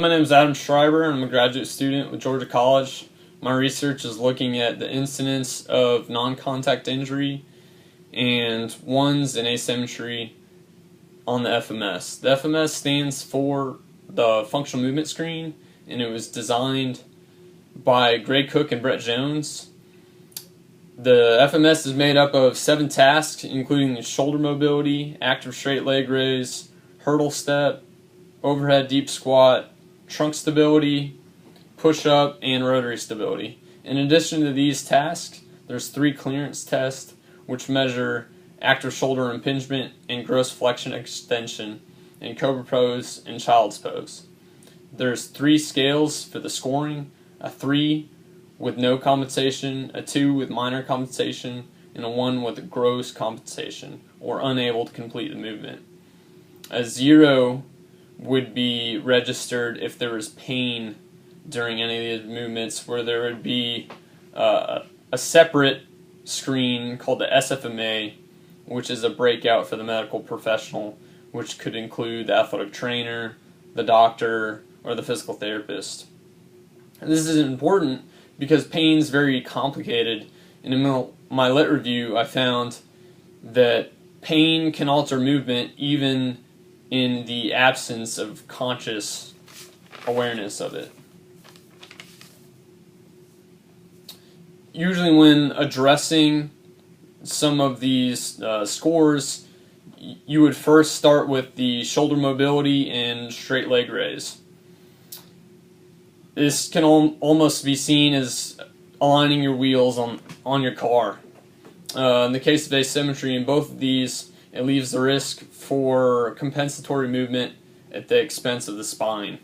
My name is Adam Schreiber. I'm a graduate student with Georgia College. My research is looking at the incidence of non-contact injury and ones and asymmetry on the FMS. The FMS stands for the Functional Movement Screen, and it was designed by Greg Cook and Brett Jones. The FMS is made up of 7 tasks, including shoulder mobility, active straight leg raise, hurdle step, overhead deep squat, trunk stability, push-up, and rotary stability. In addition to these tasks, there's 3 clearance tests which measure active shoulder impingement and gross flexion extension in Cobra Pose and Child's Pose. There's 3 scales for the scoring, a 3 with no compensation, a 2 with minor compensation, and a 1 with gross compensation, or unable to complete the movement. A 0 would be registered if there was pain during any of these movements, where there would be a separate screen called the SFMA, which is a breakout for the medical professional, which could include the athletic trainer, the doctor, or the physical therapist. And this is important because pain is very complicated. And in my lit review, I found that pain can alter movement even in the absence of conscious awareness of it. Usually when addressing some of these scores, you would first start with the shoulder mobility and straight leg raise. This can almost be seen as aligning your wheels on your car. In the case of asymmetry, in both of these, it leaves the risk for compensatory movement at the expense of the spine.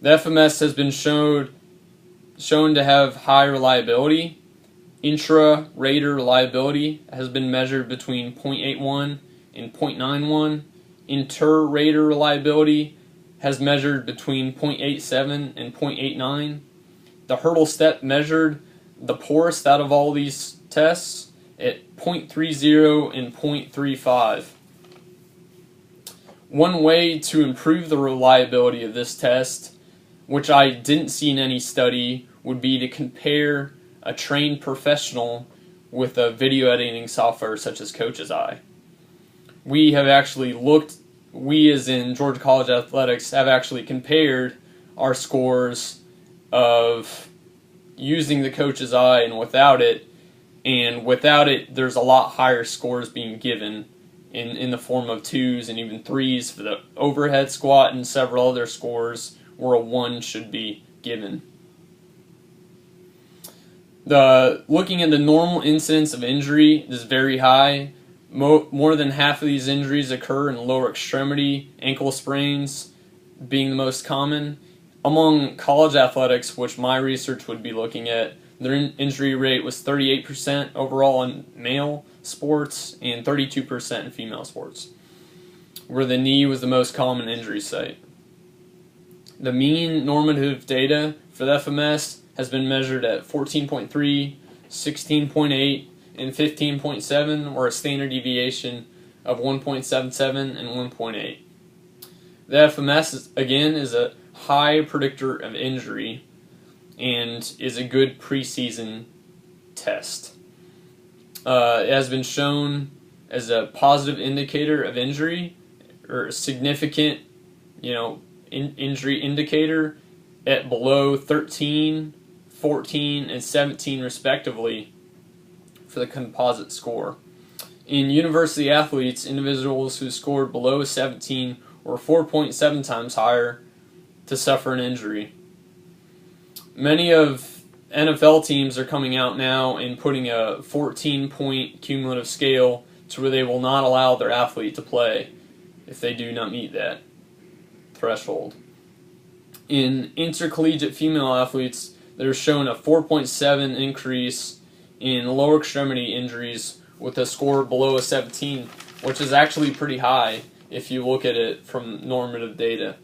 The FMS has been shown to have high reliability. Intra-rater reliability has been measured between 0.81 and 0.91. Inter-rater reliability has measured between 0.87 and 0.89. The hurdle step measured the poorest out of all these tests at 0.30 and 0.35. One way to improve the reliability of this test, which I didn't see in any study, would be to compare a trained professional with a video editing software such as Coach's Eye. We as in Georgia College Athletics, have actually compared our scores of using the Coach's Eye and without it, there's a lot higher scores being given in the form of 2s and even 3s for the overhead squat, and several other scores where a 1 should be given. Looking at the normal incidence of injury is very high. More than half of these injuries occur in lower extremity, ankle sprains being the most common. Among college athletics, which my research would be looking at, their injury rate was 38% overall in male sports and 32% in female sports, where the knee was the most common injury site. The mean normative data for the FMS has been measured at 14.3, 16.8, and 15.7, or a standard deviation of 1.77 and 1.8. The FMS, again, is a high predictor of injury and is a good preseason test. It has been shown as a positive indicator of injury, or a significant, injury indicator at below 13, 14, and 17 respectively for the composite score. In university athletes, individuals who scored below 17 were 4.7 times higher to suffer an injury. Many of NFL teams are coming out now and putting a 14-point cumulative scale to where they will not allow their athlete to play if they do not meet that threshold. In intercollegiate female athletes, they're shown a 4.7 increase in lower extremity injuries with a score below a 17, which is actually pretty high if you look at it from normative data.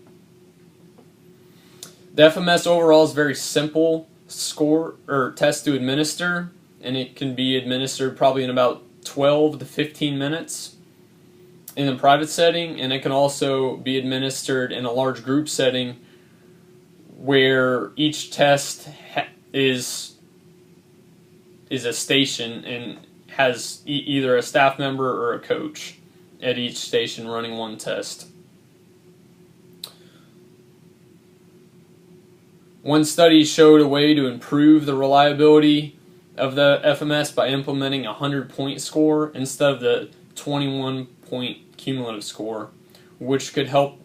The FMS overall is very simple score or test to administer, and it can be administered probably in about 12 to 15 minutes in a private setting, and it can also be administered in a large group setting where each test is a station and has either a staff member or a coach at each station running one test. One study showed a way to improve the reliability of the FMS by implementing a 100-point score instead of the 21-point cumulative score, which could help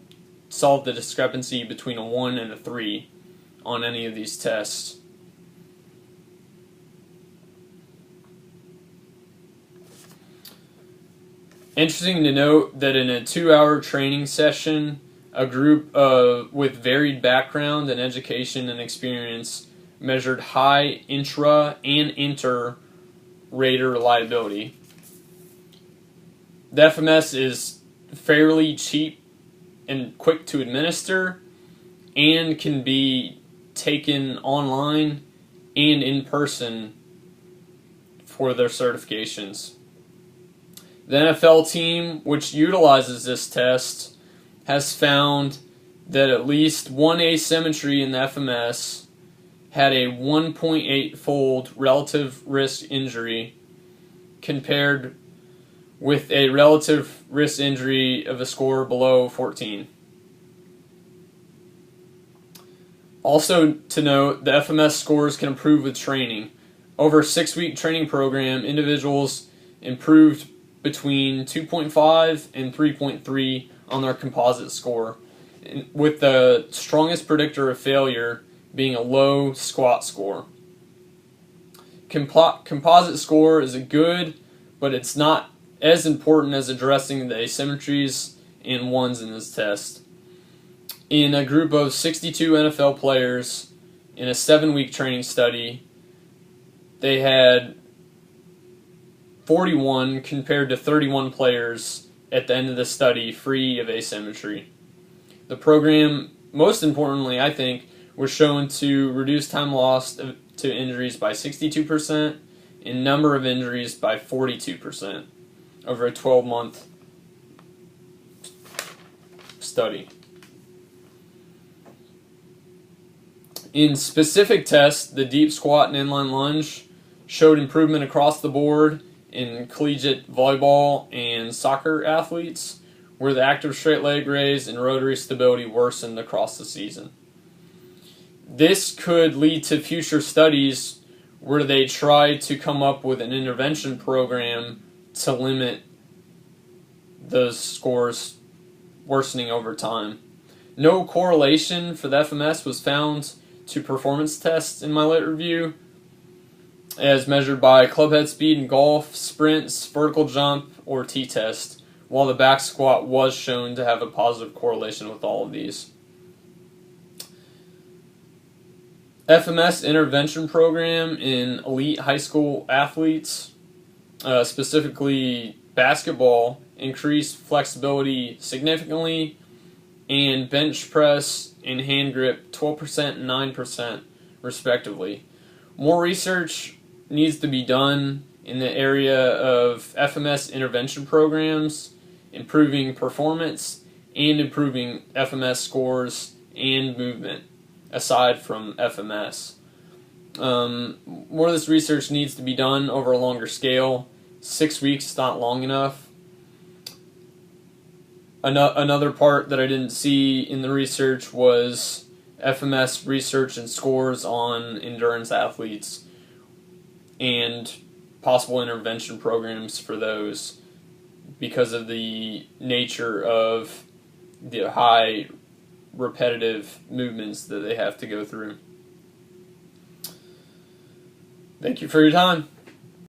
solve the discrepancy between a 1 and a 3 on any of these tests. Interesting to note that in a 2-hour training session, a group with varied background and education and experience measured high intra and inter-rater reliability. The FMS is fairly cheap and quick to administer and can be taken online and in person for their certifications. The NFL team, which utilizes this test, has found that at least one asymmetry in the FMS had a 1.8-fold relative risk injury compared with a relative risk injury of a score below 14. Also to note, the FMS scores can improve with training. Over a 6-week training program, individuals improved between 2.5 and 3.3 on their composite score, with the strongest predictor of failure being a low squat score. Composite score is a good, but it's not as important as addressing the asymmetries and ones in this test. In a group of 62 NFL players in a 7-week training study, they had 41 compared to 31 players at the end of the study free of asymmetry. The program, most importantly, I think, was shown to reduce time lost to injuries by 62% and number of injuries by 42% over a 12-month study. In specific tests, the deep squat and inline lunge showed improvement across the board in collegiate volleyball and soccer athletes, where the active straight leg raise and rotary stability worsened across the season. This could lead to future studies where they try to come up with an intervention program to limit those scores worsening over time. No correlation for the FMS was found to performance tests in my lit review, as measured by club head speed in golf, sprints, vertical jump, or T-test, while the back squat was shown to have a positive correlation with all of these. FMS intervention program in elite high school athletes, specifically basketball, increased flexibility significantly, and bench press and hand grip 12% and 9% respectively. More research needs to be done in the area of FMS intervention programs, improving performance and improving FMS scores and movement aside from FMS. More of this research needs to be done over a longer scale. 6 weeks is not long enough. Another part that I didn't see in the research was FMS research and scores on endurance athletes and possible intervention programs for those because of the nature of the high repetitive movements that they have to go through. Thank you for your time.